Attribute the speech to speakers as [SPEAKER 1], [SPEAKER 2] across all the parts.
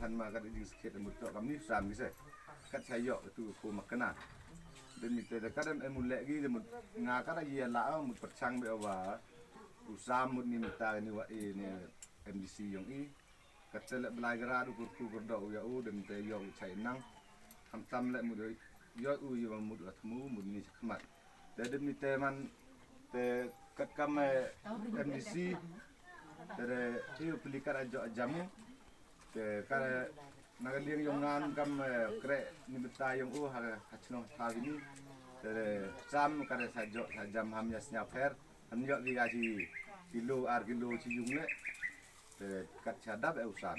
[SPEAKER 1] han makan di sikit mutok kami sam bisa kat saya tu ko makana dan mite kadang emulek gi mut ngakara ia la mut percang be wa usam mut ni mita ni wa ni MDC yang kata lek belajar adu kurku berdo ya dan te yo cai nang tam lek mut yo yo mut atmu mut ni khmat dan mite man te kat kam MDC dari itu pelikat aja jamu ke kare nagaliang yung ngan kam kre ni beta yung hachno hari ni dari sam kare sajo sajam hamnya snapper anjo digaji kilo ci yung le kat cadap usan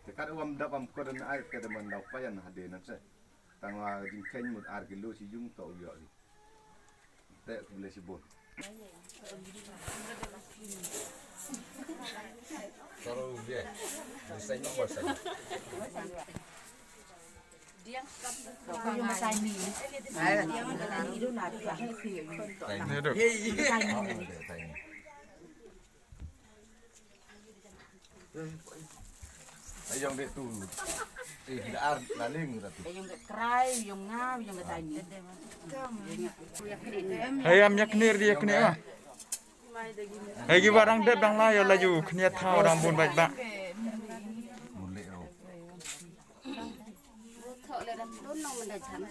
[SPEAKER 1] dekat uam dap am kodan ai ke deman dau payan hadenan se tangwa jingkeng mut kilo ci yung to yo ni te boleh sibuk
[SPEAKER 2] Kalau dia, desainnya bosan.
[SPEAKER 3] Dia kalau yang macam ni, yang itu nak dia sih.
[SPEAKER 2] Ini dok.
[SPEAKER 1] Ayong dia tu, dar laling tu.
[SPEAKER 3] Yang kerai, yang ngau, yang macam ni.
[SPEAKER 4] Ayam yaknir dia kena. Hei barang dep dang la yo laju knia thau rambun baik ba.
[SPEAKER 1] Mulai ro.
[SPEAKER 3] Thọ lên đốn nông mình để chắn.